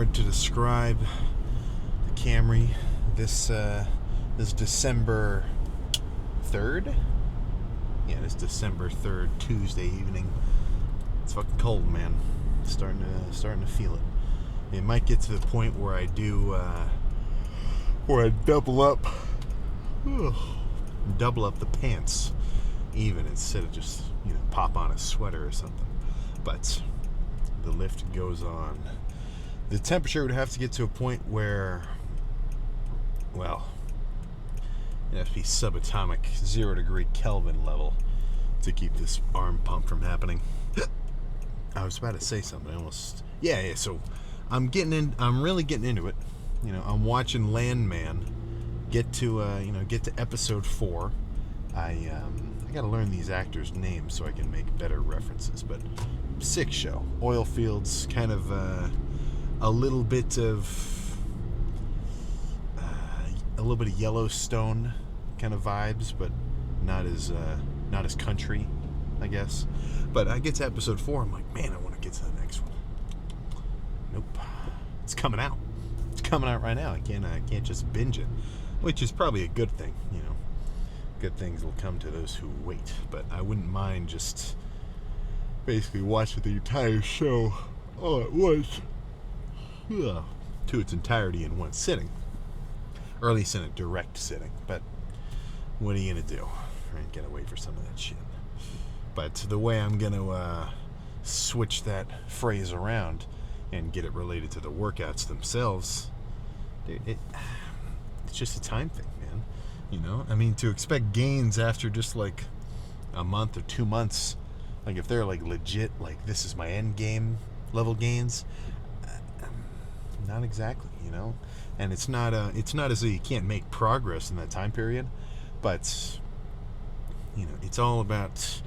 attempt to describe the Camry this December 3rd. Yeah, it's December 3rd, Tuesday evening. It's fucking cold, man. Starting to feel it. It might get to the point where I do, where I double up the pants, even instead of just pop on a sweater or something. But the lift goes on. The temperature would have to get to a point where, well, it has to be subatomic 0 degree Kelvin level to keep this arm pump from happening. I was about to say something. Yeah. So I'm really getting into it. I'm watching Landman get to episode 4. I got to learn these actors' names so I can make better references. But sick show. Oil fields, kind of a little bit of Yellowstone kind of vibes, but not as country, I guess. But I get to episode 4, I'm like, man, I want to get to the next one. Nope, it's coming out. It's coming out right now. I can't just binge it, which is probably a good thing. Good things will come to those who wait. But I wouldn't mind just basically watching the entire show all at once, to its entirety in one sitting, or at least in a direct sitting. But what are you gonna do? Right? Gotta wait for some of that shit. But the way I'm gonna switch that phrase around and get it related to the workouts themselves, dude, it's just a time thing, man. I mean, to expect gains after just like a month or 2 months, like if they're like legit, like this is my end game level gains, not exactly, and it's not as though you can't make progress in that time period, but it's all about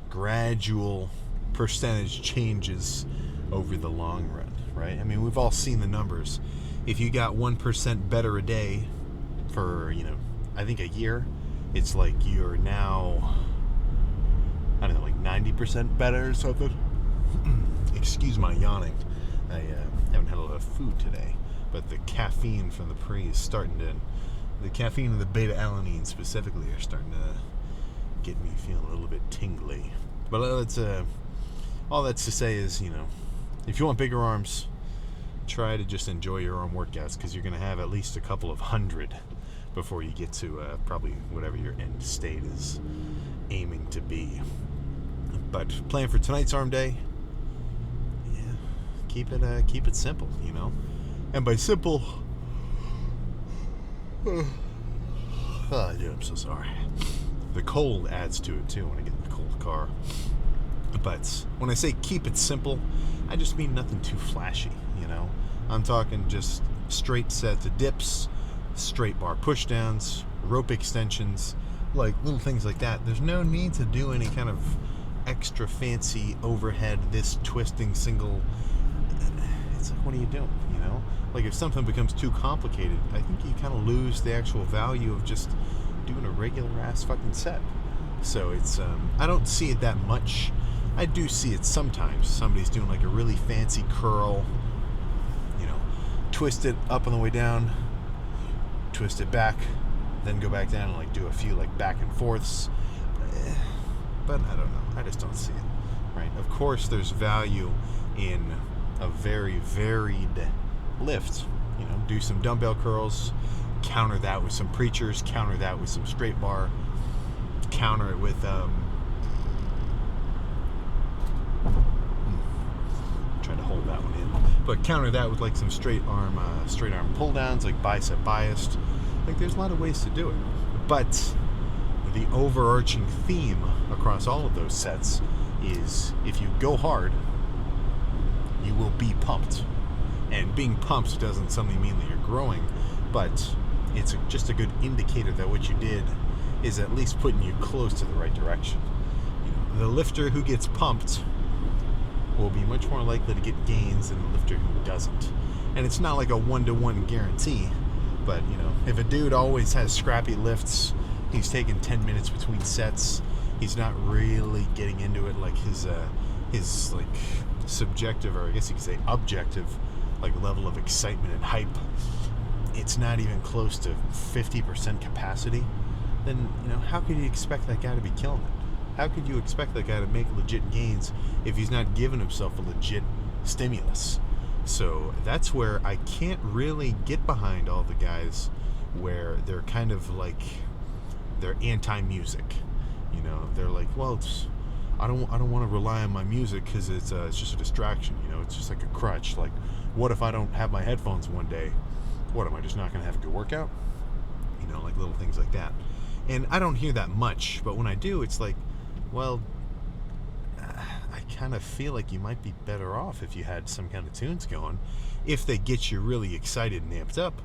gradual percentage changes over the long run, right? I mean, we've all seen the numbers. If you got 1% better a day for I think a year, it's like you're now, I don't know, like 90% better or something. Excuse my yawning. I haven't had a lot of food today, but the caffeine from the pre is the caffeine and the beta-alanine specifically are starting to get me feeling a little bit tingly. But all that's to say is, if you want bigger arms, try to just enjoy your arm workouts, because you're going to have at least a couple of hundred before you get to probably whatever your end state is aiming to be. But plan for tonight's arm day, keep it simple, And by simple, dude, I'm so sorry. The cold adds to it too when I get in the cold car. But when I say keep it simple, I just mean nothing too flashy, I'm talking just straight sets of dips, straight bar pushdowns, rope extensions, like little things like that. There's no need to do any kind of extra fancy overhead, this twisting single. It's like, what are you doing, Like if something becomes too complicated, I think you kind of lose the actual value of just doing a regular ass fucking set. So it's, I don't see it that much. I do see it sometimes. Somebody's doing like a really fancy curl, twist it up on the way down, twist it back, then go back down and like do a few like back and forths. But I don't know. I just don't see it. Right? Of course, there's value in a very varied lift. Do some dumbbell curls, counter that with some preachers, counter that with some straight bar, counter it with trying to hold that one in, but counter that with like some straight arm pull downs, like bicep biased. Like there's a lot of ways to do it, but the overarching theme across all of those sets is if you go hard, you will be pumped. And being pumped doesn't suddenly mean that you're growing, but it's just a good indicator that what you did is at least putting you close to the right direction. The lifter who gets pumped will be much more likely to get gains than the lifter who doesn't. And it's not like a 1-to-1 guarantee, but if a dude always has scrappy lifts, he's taking 10 minutes between sets, he's not really getting into it, like his like subjective, or I guess you could say objective like level of excitement and hype, it's not even close to 50% capacity, then, how could you expect that guy to be killing it? How could you expect that guy to make legit gains if he's not giving himself a legit stimulus? So that's where I can't really get behind all the guys where they're kind of like, they're anti-music. They're like, well, I don't want to rely on my music because it's just a distraction. It's just like a crutch. Like, what if I don't have my headphones one day? What, am I just not going to have a good workout? Like little things like that. And I don't hear that much, but when I do, it's like, well, I kind of feel like you might be better off if you had some kind of tunes going, if they get you really excited and amped up,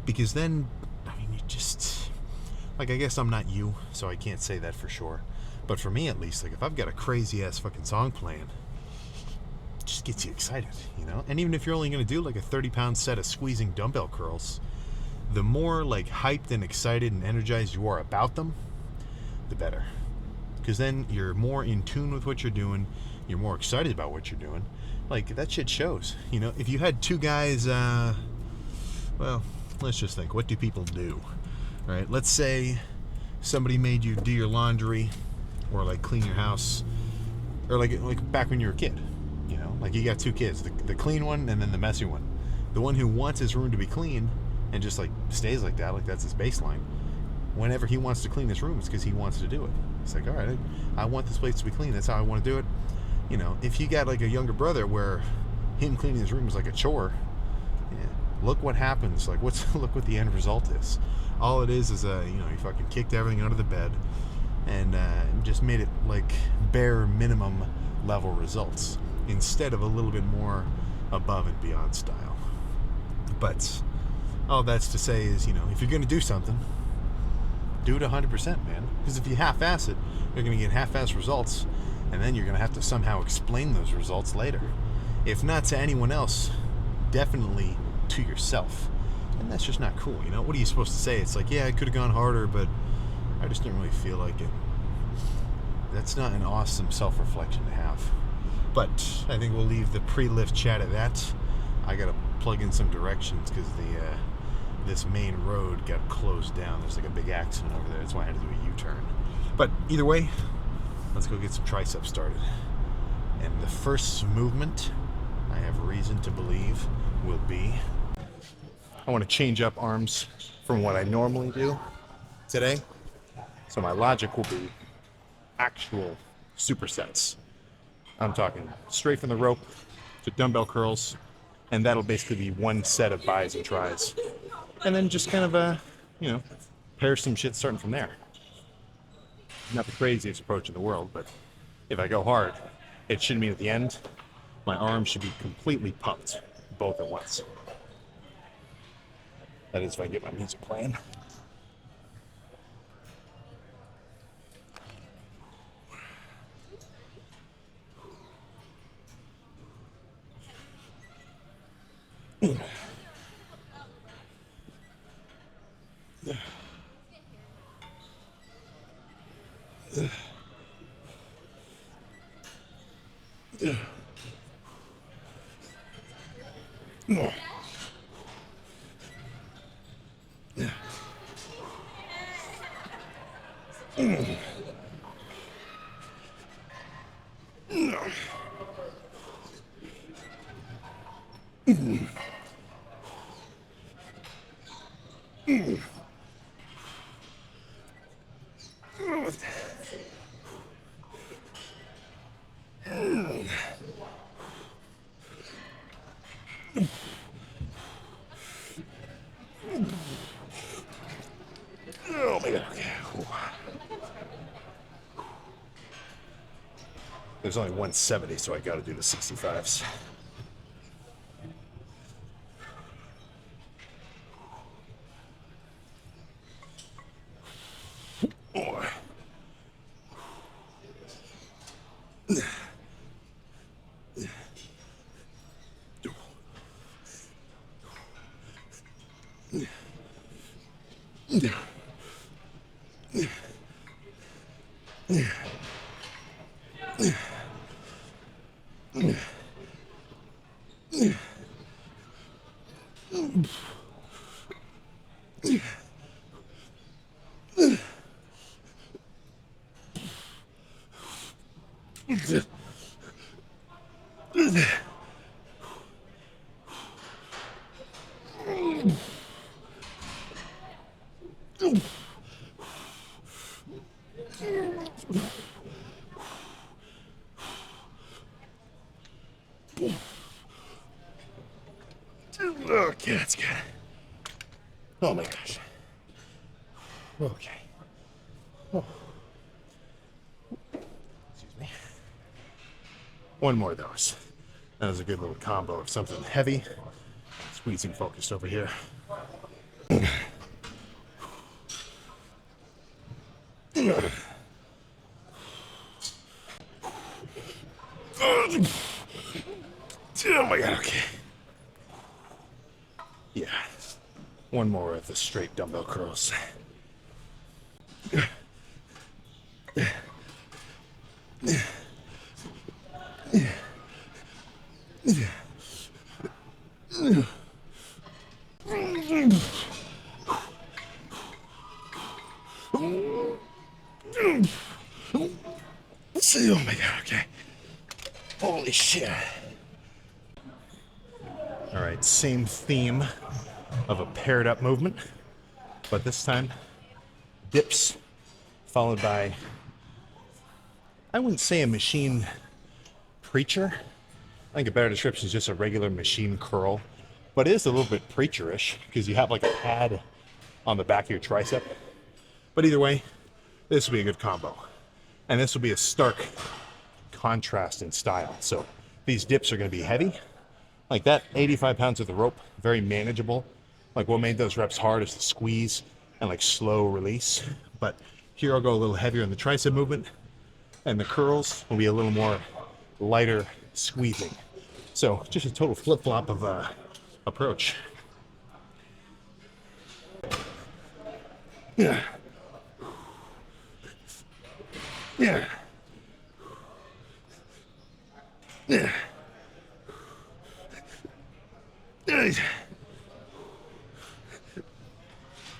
because then, you just, like, I guess I'm not you, so I can't say that for sure, but for me at least, like, if I've got a crazy ass fucking song playing, it just gets you excited, and even if you're only going to do like a 30-pound set of squeezing dumbbell curls, the more like hyped and excited and energized you are about them, the better. Because then you're more in tune with what you're doing, you're more excited about what you're doing. Like, that shit shows. If you had two guys, well, let's just think, what do people do? Right? Let's say somebody made you do your laundry, or like clean your house, or like back when you were a kid. Like, you got two kids, the clean one and then the messy one. The one who wants his room to be clean and just like stays like that, like that's his baseline. Whenever he wants to clean his room, it's because he wants to do it. It's like, all right, I want this place to be clean. That's how I want to do it. If you got like a younger brother where him cleaning his room is like a chore, yeah, look what happens. Like, look what the end result is. All it is you fucking kicked everything under the bed and just made it like bare minimum level results instead of a little bit more above and beyond style. But all that's to say is, if you're going to do something, do it 100%, man. Because if you half-ass it, you're going to get half-ass results, and then you're going to have to somehow explain those results later. If not to anyone else, definitely to yourself. And that's just not cool, What are you supposed to say? It's like, yeah, I could have gone harder, but I just didn't really feel like it. That's not an awesome self-reflection to have. But I think we'll leave the pre-lift chat at that. I got to plug in some directions because this main road got closed down. There's like a big accident over there. That's why I had to do a U-turn. But either way, let's go get some triceps started. And the first movement, I have reason to believe, will be, I want to change up arms from what I normally do today. So my logic will be actual supersets. I'm talking straight from the rope to dumbbell curls, and that'll basically be one set of bis and tris. And then just kind of, pair some shit starting from there. Not the craziest approach in the world, but if I go hard, it should mean at the end, my arms should be completely pumped, both at once. That is if I get my music playing. Oh my god, okay. There's only 170, so I gotta do the 65s. Okay, that's good. Oh my gosh. Okay. Oh. Excuse me. One more of those. That was a good little combo of something heavy. Squeezing focused over here. Oh my god, okay. Yeah. One more of the straight dumbbell curls. Oh my god, okay. Holy shit. All right, same theme of a paired up movement, but this time dips followed by, I wouldn't say a machine preacher. I think a better description is just a regular machine curl, but it is a little bit preacherish because you have like a pad on the back of your tricep. But either way, this will be a good combo. And this will be a stark contrast in style. So these dips are going to be heavy. Like that 85 pounds of the rope, very manageable. Like what made those reps hard is the squeeze and like slow release. But here I'll go a little heavier in the tricep movement, and the curls will be a little more lighter squeezing. So just a total flip-flop of approach. Yeah. Yeah. Yeah. Yeah.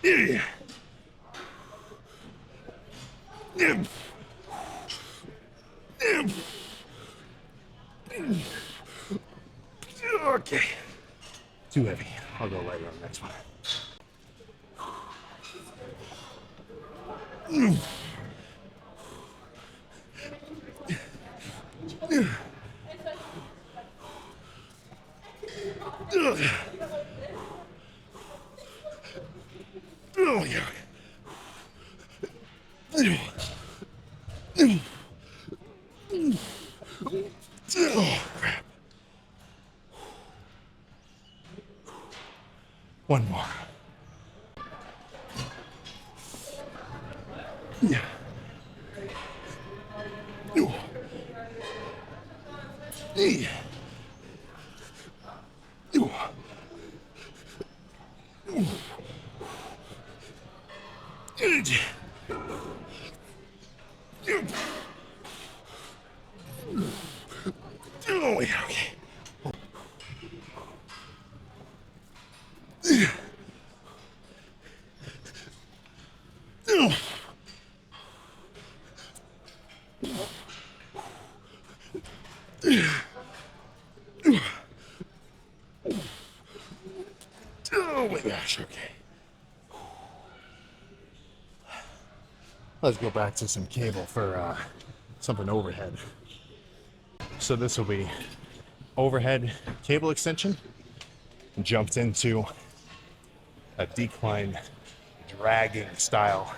Yeah. Yeah. Okay. Too heavy. I'll go lighter on the next one. Oh yeah. Oh crap. One more. Yeah. Oh, yeah, okay. Oh my gosh, okay. Let's go back to some cable for something overhead. So this will be overhead cable extension. Jumped into a decline dragging style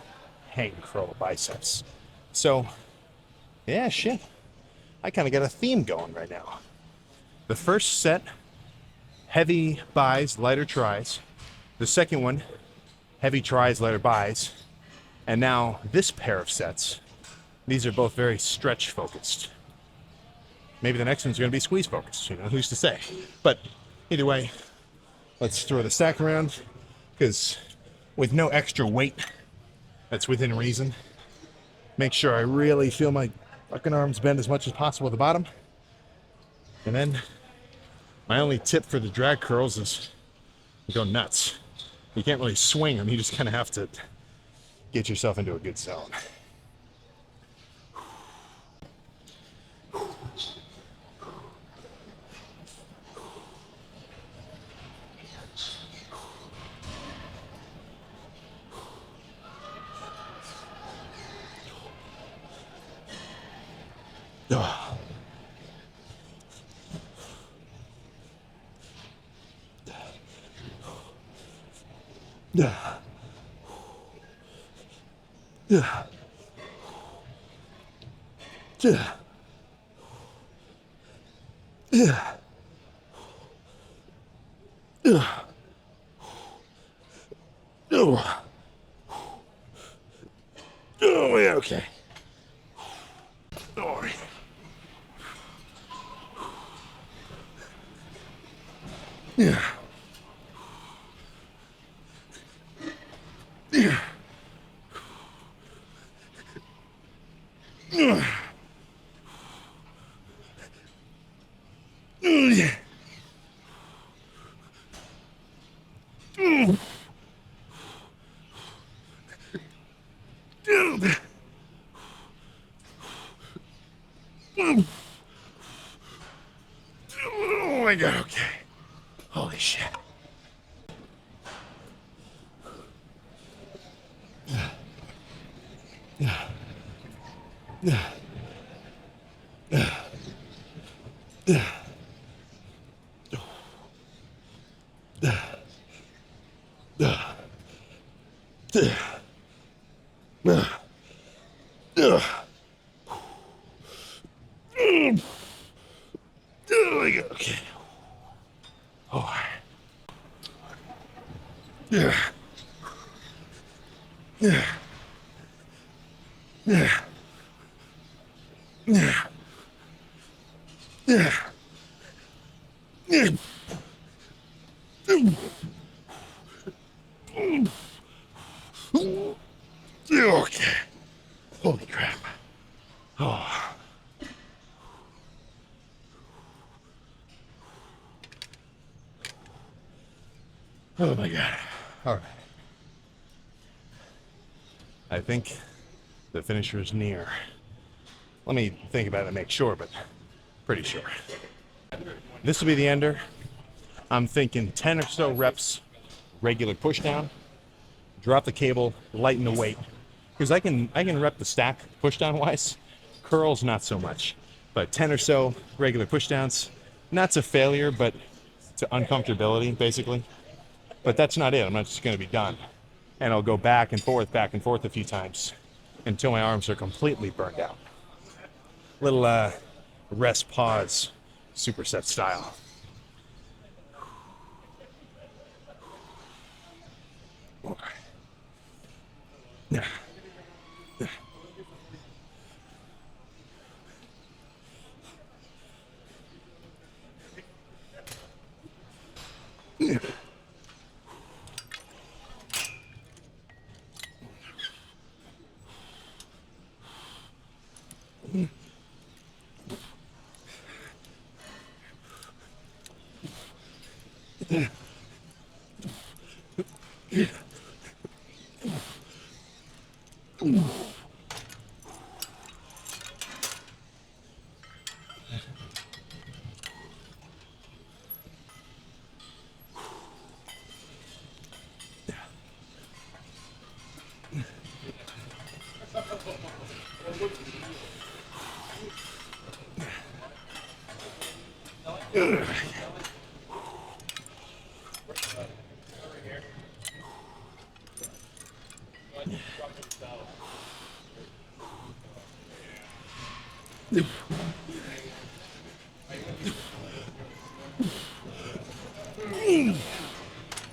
hang curl biceps. So yeah, shit. I kind of got a theme going right now. The first set, heavy bis, lighter tris. The second one, heavy tris, lighter bis. And now this pair of sets, these are both very stretch focused. Maybe the next one's going to be squeeze focused, you know, who's to say? But either way, let's throw the stack around, because with no extra weight that's within reason, make sure I really feel my fucking arms bend as much as possible at the bottom. And then my only tip for the drag curls is go nuts. You can't really swing them. You just kind of have to get yourself into a good zone. Oh, yeah, okay. All right. Yeah. Yeah. Yeah. Yeah. Oh my god, okay. Holy shit. Oh my god, okay. Oh. Yeah. Yeah. Yeah. Yeah. Yeah. Yeah. Okay. Holy crap. Oh. Oh my god. All right. I think the finisher is near. Let me think about it and make sure, but pretty sure. This will be the ender. I'm thinking 10 or so reps, regular push down, drop the cable, lighten the weight. Because I can rep the stack push down wise, curls not so much. But 10 or so regular push downs, not to failure, but to uncomfortability, basically. But that's not it. I'm not just going to be done. And I'll go back and forth a few times until my arms are completely burned out. Little rest pause superset style. Yeah.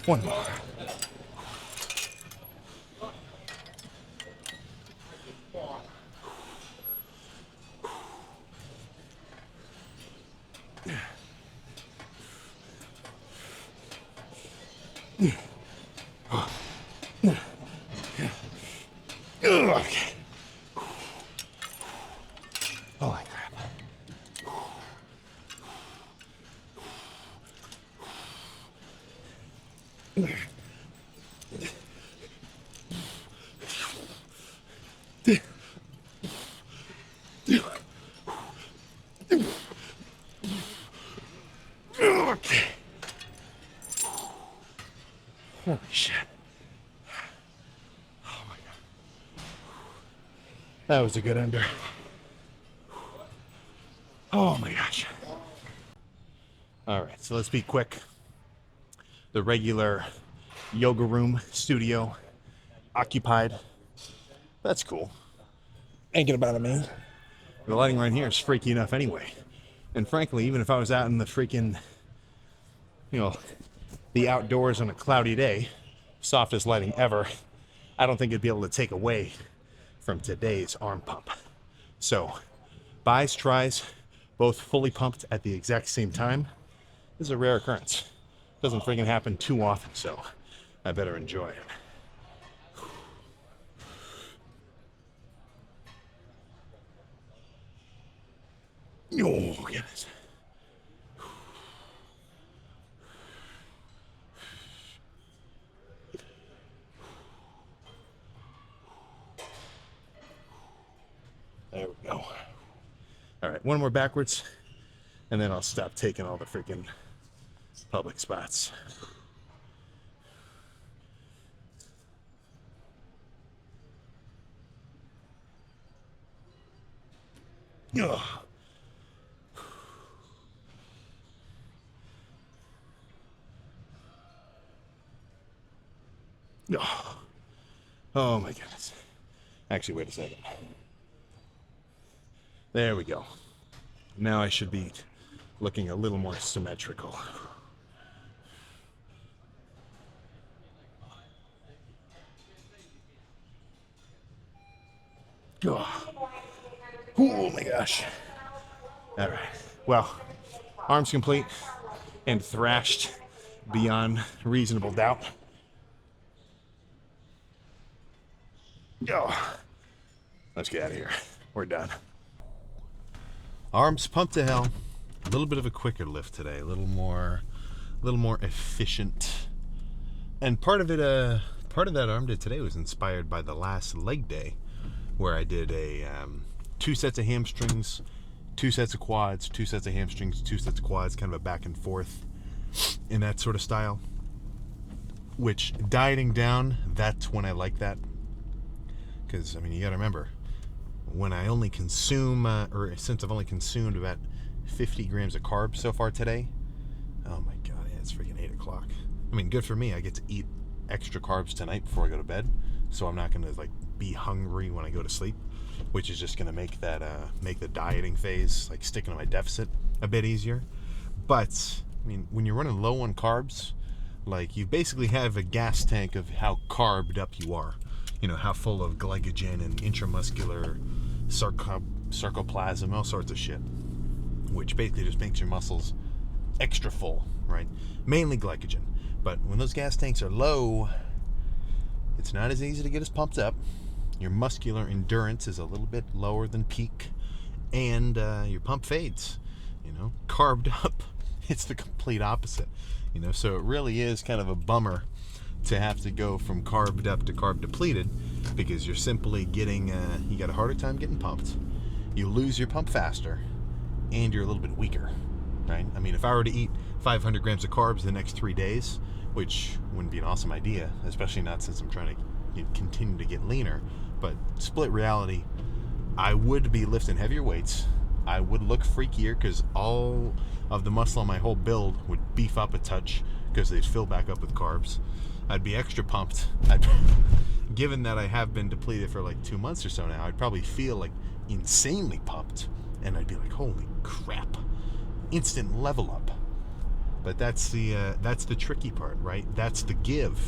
One more. Okay. Holy crap. That was a good ender. Oh my gosh. All right, so let's be quick. The regular yoga room studio occupied. That's cool. Thinking about it, man. The lighting right here is freaky enough anyway. And frankly, even if I was out in the freaking, the outdoors on a cloudy day, softest lighting ever, I don't think it'd be able to take away from today's arm pump. So, buys, tries, both fully pumped at the exact same time. This is a rare occurrence. Doesn't freaking happen too often, so I better enjoy it. Oh, goodness. There we go. All right, one more backwards, and then I'll stop taking all the freaking public spots. Ugh. Oh my goodness. Actually, wait a second. There we go. Now I should be looking a little more symmetrical. Oh my gosh. All right. Well, arms complete and thrashed beyond reasonable doubt. Let's get out of here. We're done. Arms pumped to hell. A little bit of a quicker lift today. A little more efficient. And part of that arm day today was inspired by the last leg day, where I did a 2 sets of hamstrings, 2 sets of quads, 2 sets of hamstrings, 2 sets of quads, kind of a back and forth in that sort of style. Which, dieting down, that's when I like that. Because, I mean, you got to remember, when I only consume, since I've only consumed about 50 grams of carbs so far today, oh my god, yeah, it's freaking 8 o'clock. I mean, good for me. I get to eat extra carbs tonight before I go to bed, so I'm not going to, be hungry when I go to sleep, which is just going to make that, make the dieting phase, sticking to my deficit a bit easier. But, I mean, when you're running low on carbs, you basically have a gas tank of how carbed up you are. How full of glycogen and intramuscular sarcoplasm, all sorts of shit, which basically just makes your muscles extra full, right? Mainly glycogen. But when those gas tanks are low, it's not as easy to get us pumped up. Your muscular endurance is a little bit lower than peak, and your pump fades. Carved up, it's the complete opposite. So it really is kind of a bummer to have to go from carved up to carb depleted, because you're simply getting, you got a harder time getting pumped, you lose your pump faster, and you're a little bit weaker, right? I mean, if I were to eat 500 grams of carbs the next 3 days, which wouldn't be an awesome idea, especially not since I'm trying to continue to get leaner, but split reality, I would be lifting heavier weights, I would look freakier, because all of the muscle on my whole build would beef up a touch, because they'd fill back up with carbs. I'd be extra pumped. Given that I have been depleted for 2 months or so now, I'd probably feel insanely pumped, and I'd be like, holy crap, instant level up. But that's the tricky part, right? That's the give.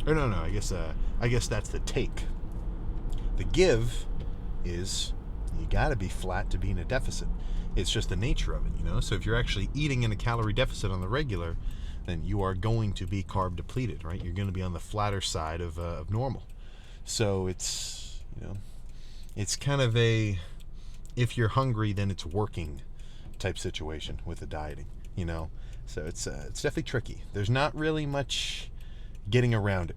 Or no, I guess that's the take. The give is you gotta be flat to be in a deficit. It's just the nature of it, So if you're actually eating in a calorie deficit on the regular, then you are going to be carb depleted, right? You're going to be on the flatter side of normal. So it's, it's kind of a, if you're hungry, then it's working type situation with the dieting, So it's definitely tricky. There's not really much getting around it,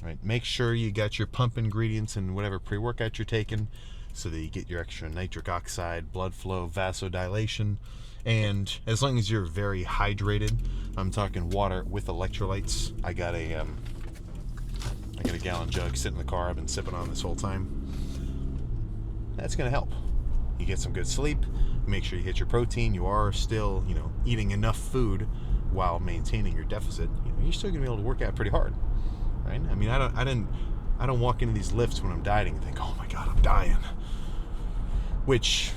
right? Make sure you got your pump ingredients and whatever pre-workout you're taking, so that you get your extra nitric oxide, blood flow, vasodilation. And as long as you're very hydrated, I'm talking water with electrolytes. I got a gallon jug sitting in the car. I've been sipping on this whole time. that's going to help. You get some good sleep, make sure you hit your protein, you are still, eating enough food while maintaining your deficit. You're still going to be able to work out pretty hard, right? I mean, I don't walk into these lifts when I'm dieting and think, oh my God, I'm dying. Which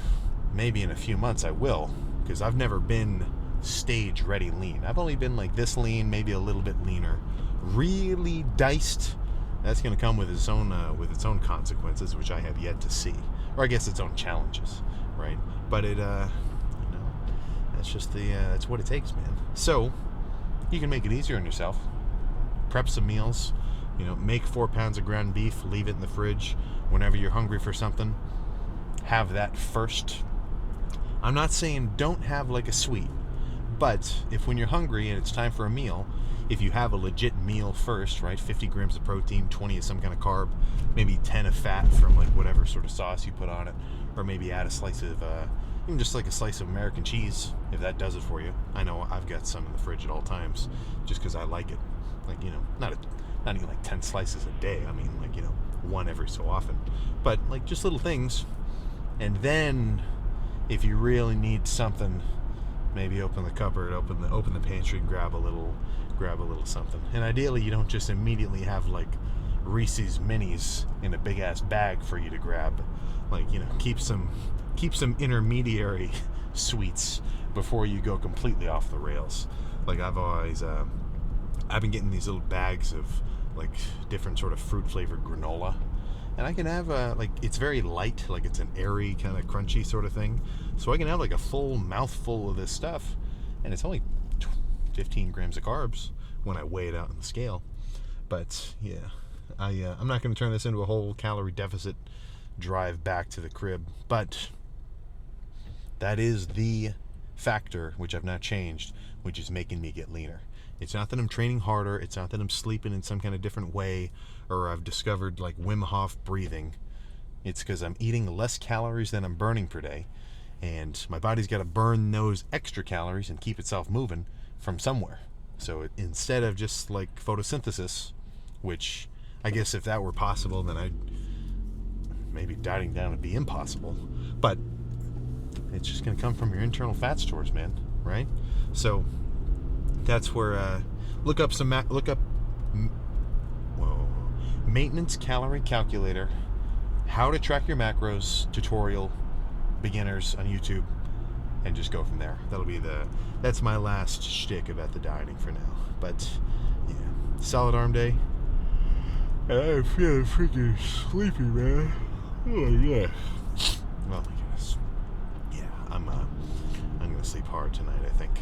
maybe in a few months I will, because I've never been stage ready lean. I've only been like this lean, maybe a little bit leaner. Really diced, that's going to come with its own consequences, which I have yet to see, or I guess its own challenges, right? But that's just that's what it takes, man. So you can make it easier on yourself. Prep some meals, make 4 pounds of ground beef, leave it in the fridge. Whenever you're hungry for something, have that first. I'm not saying don't have like a sweet, but if when you're hungry and it's time for a meal, if you have a legit meal first, right, 50 grams of protein, 20 of some kind of carb, maybe 10 of fat from like whatever sort of sauce you put on it, or maybe add a slice of, even just like a slice of American cheese, if that does it for you. I know I've got some in the fridge at all times, just because I like it. Like, not even like 10 slices a day. I mean, like, one every so often. But like just little things. And then if you really need something, maybe open the cupboard, open the pantry, and grab a little something. And ideally, you don't just immediately have like Reese's Minis in a big ass bag for you to grab. Like, keep some intermediary sweets before you go completely off the rails. Like I've been getting these little bags of like different sort of fruit flavored granola. And I can have it's very light, like it's an airy kind of crunchy sort of thing. So I can have like a full mouthful of this stuff, and it's only 15 grams of carbs when I weigh it out on the scale. But yeah, I'm not going to turn this into a whole calorie deficit drive back to the crib. But that is the factor which I've not changed, which is making me get leaner. It's not that I'm training harder. It's not that I'm sleeping in some kind of different way, or I've discovered like Wim Hof breathing. It's because I'm eating less calories than I'm burning per day, and my body's got to burn those extra calories and keep itself moving from somewhere. So instead of just like photosynthesis, which I guess if that were possible, then maybe dieting down would be impossible. But it's just going to come from your internal fat stores, man, right? So that's where look up maintenance calorie calculator, how to track your macros tutorial, beginners on YouTube, and just go from there. That's my last shtick about the dieting for now. But yeah, solid arm day. I'm feeling freaking sleepy, man. Oh yeah. Oh my goodness. Yeah, I'm gonna sleep hard tonight, I think.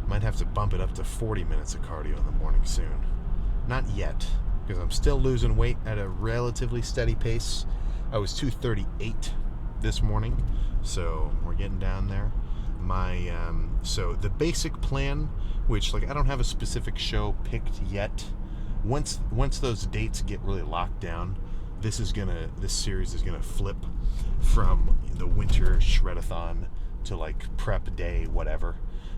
Might have to bump it up to 40 minutes of cardio in the morning soon. Not yet, because I'm still losing weight at a relatively steady pace. I was 238 this morning, so we're getting down there. So the basic plan, which like I don't have a specific show picked yet. Once those dates get really locked down, this series is gonna flip from the winter Shredathon to like prep day whatever,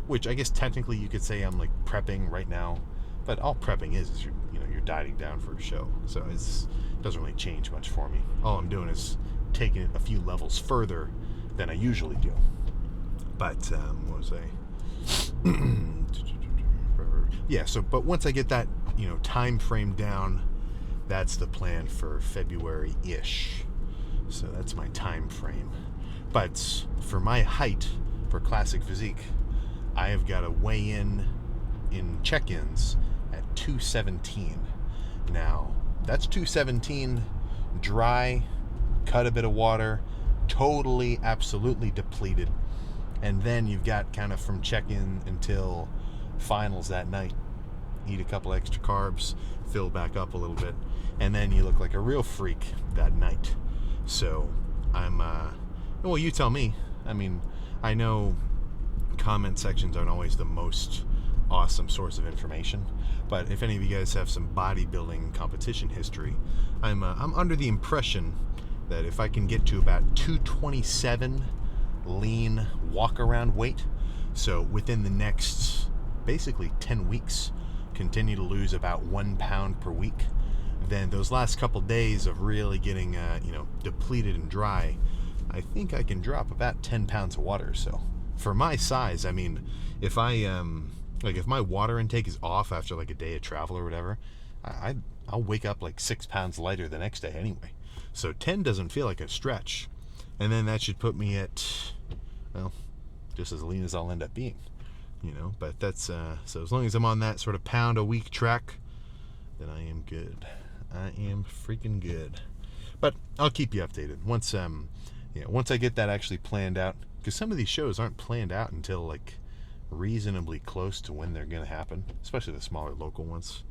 which I guess technically you could say I'm like prepping right now, but all prepping is you're dieting down for a show, so it doesn't really change much for me. All I'm doing is taking it a few levels further than I usually do. But what was I? Yeah. So, but once I get that time frame down, that's the plan for February-ish. So that's my time frame. But for my height, for classic physique, I have got to weigh in check-ins at 217. Now, that's 217 dry, cut a bit of water, totally, absolutely depleted. And then you've got kind of from check-in until finals that night. Eat a couple extra carbs, fill back up a little bit, and then you look like a real freak that night. So I'm, well, you tell me. I mean, I know comment sections aren't always the most awesome source of information, but if any of you guys have some bodybuilding competition history, I'm under the impression that if I can get to about 227 lean walk around weight, so within the next basically 10 weeks, continue to lose about 1 pound per week, then those last couple days of really getting, depleted and dry, I think I can drop about 10 pounds of water. So for my size, I mean, if if my water intake is off after like a day of travel or whatever, I'll wake up like 6 pounds lighter the next day anyway. So 10 doesn't feel like a stretch. And then that should put me at, well, just as lean as I'll end up being, But that's, so as long as I'm on that sort of pound a week track, then I am good. I am freaking good. But I'll keep you updated once I get that actually planned out, because some of these shows aren't planned out until like reasonably close to when they're going to happen, especially the smaller local ones.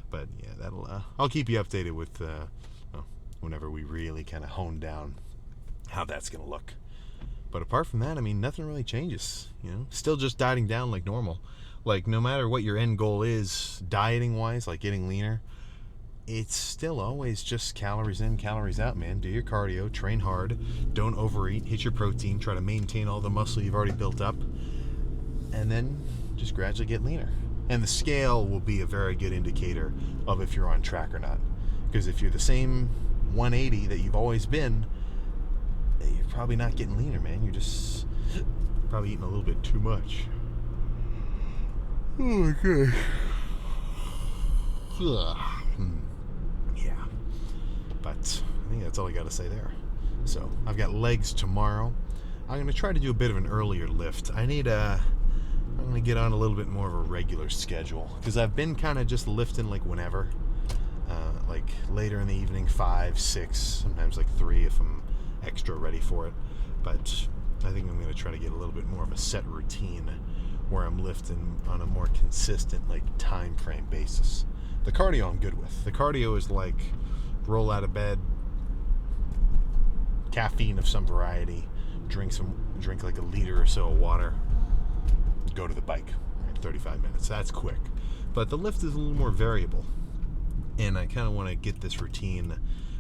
But yeah, I'll keep you updated with whenever we really kind of hone down how that's going to look. But apart from that, I mean, nothing really changes, Still just dieting down like normal. Like, no matter what your end goal is, dieting-wise, like getting leaner, it's still always just calories in, calories out, man. Do your cardio, train hard, don't overeat, hit your protein, try to maintain all the muscle you've already built up, and then just gradually get leaner. And the scale will be a very good indicator of if you're on track or not. Because if you're the same 180 that you've always been, you're probably not getting leaner, man. You're just probably eating a little bit too much. Oh my gosh. Yeah. But I think that's all I got to say there. So I've got legs tomorrow. I'm going to try to do a bit of an earlier lift. I'm going to get on a little bit more of a regular schedule, because I've been kind of just lifting like whenever. Like later in the evening, 5, 6, sometimes like 3 if I'm extra ready for it. But I think I'm going to try to get a little bit more of a set routine where I'm lifting on a more consistent like time frame basis. The cardio I'm good with. The cardio is like roll out of bed, caffeine of some variety, drink like a liter or so of water, go to the bike, 35 minutes. That's quick. But the lift is a little more variable, and I kind of want to get this routine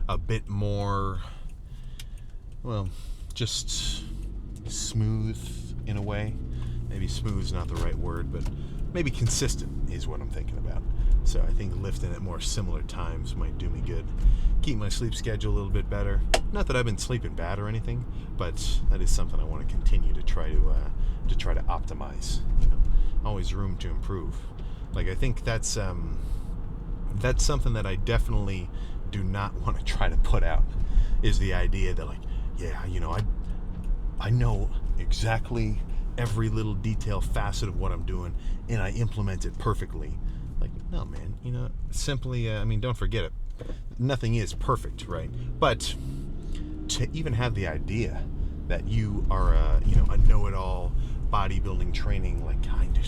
a bit more, well, just smooth in a way. Maybe smooth is not the right word, but maybe consistent is what I'm thinking about. So I think lifting at more similar times might do me good. Keep my sleep schedule a little bit better. Not that I've been sleeping bad or anything, but that is something I want to continue to try to optimize. Always room to improve. Like, I think that's something that I definitely do not want to try to put out, is the idea that, like, yeah, I know exactly every little detail facet of what I'm doing, and I implement it perfectly. Like, no, man, simply, don't forget it. Nothing is perfect, right? But to even have the idea that you are a know-it-all bodybuilding training, like, kind of,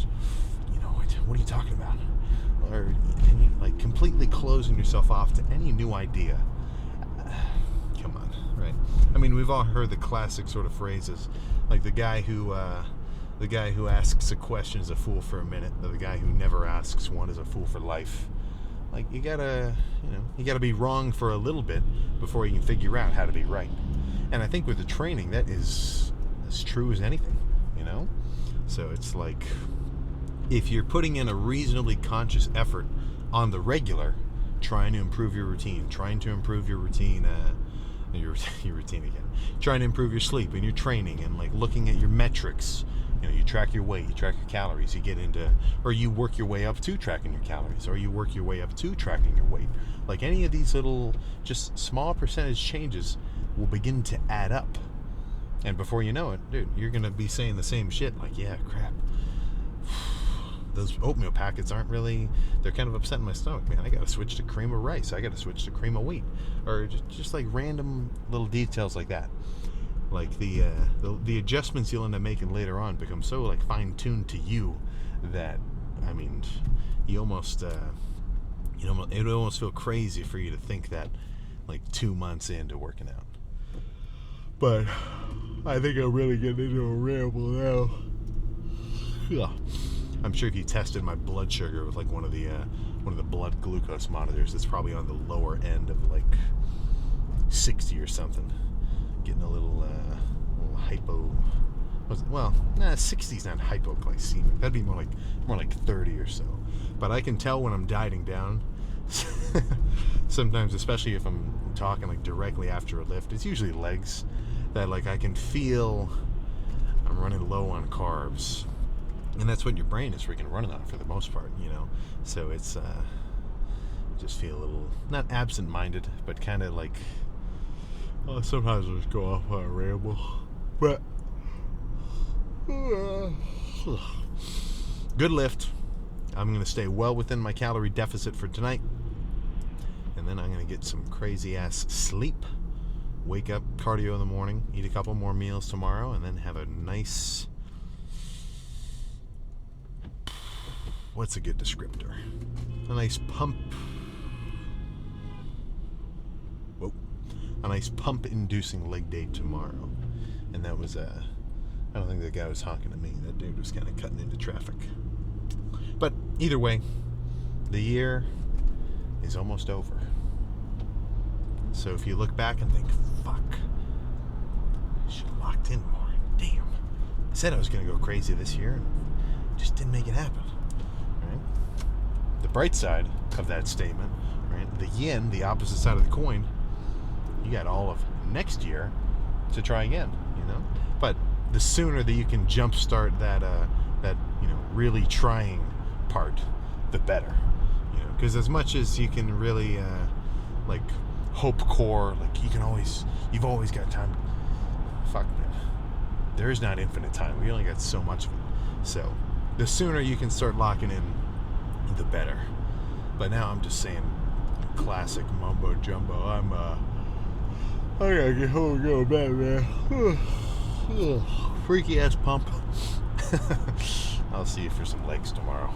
what are you talking about? Or, like, completely closing yourself off to any new idea. Come on, right? I mean, we've all heard the classic sort of phrases, like the guy who asks a question is a fool for a minute, the guy who never asks one is a fool for life. Like, you gotta be wrong for a little bit before you can figure out how to be right. And I think with the training, that is as true as anything, So it's like, if you're putting in a reasonably conscious effort on the regular, trying to improve your routine, trying to improve your routine again, trying to improve your sleep and your training, and like looking at your metrics, you track your weight, you track your calories, you get into, or you work your way up to tracking your calories, or you work your way up to tracking your weight. Like, any of these little, just small percentage changes will begin to add up. And before you know it, dude, you're going to be saying the same shit. Like, yeah, crap. Those oatmeal packets aren't really, they're kind of upsetting my stomach, man. I got to switch to cream of rice. I got to switch to cream of wheat. Or just like random little details like that. Like the adjustments you'll end up making later on become so like fine-tuned to you that, you almost, it would almost feel crazy for you to think that like 2 months into working out. But I think I'm really getting into a ramble now. Yeah. I'm sure if you tested my blood sugar with like one of the blood glucose monitors, it's probably on the lower end of like 60 or something. Getting a little hypo. 60's not hypoglycemic. That'd be more like 30 or so. but I can tell when I'm dieting down. Sometimes, especially if I'm talking like directly after a lift, it's usually legs that like I can feel I'm running low on carbs, and that's what your brain is freaking running on for the most part, you know. So it's just feel a little not absent-minded, but kind of like sometimes I just go off on a ramble, but good lift. I'm going to stay well within my calorie deficit for tonight. And then I'm going to get some crazy ass sleep. Wake up, cardio in the morning, eat a couple more meals tomorrow, and then have a nice... What's a good descriptor? A nice pump... Whoa. A nice pump-inducing leg day tomorrow. And that was, I don't think that guy was talking to me. That dude was kind of cutting into traffic. But either way, the year is almost over. So if you look back and think, fuck, I should have locked in more. Damn. I said I was going to go crazy this year and just didn't make it happen. Right? The bright side of that statement, right? The yin, the opposite side of the coin, you got all of next year to try again, you know? But the sooner that you can jumpstart that you know, really trying part, the better, you know, because as much as you can really like hope core, like you've always got time. Fuck, man, there is not infinite time. We only got so much of it. So the sooner you can start locking in, the better. But now I'm just saying classic mumbo jumbo. I gotta get home and go to bed, man. Freaky ass pump. I'll see you for some legs tomorrow.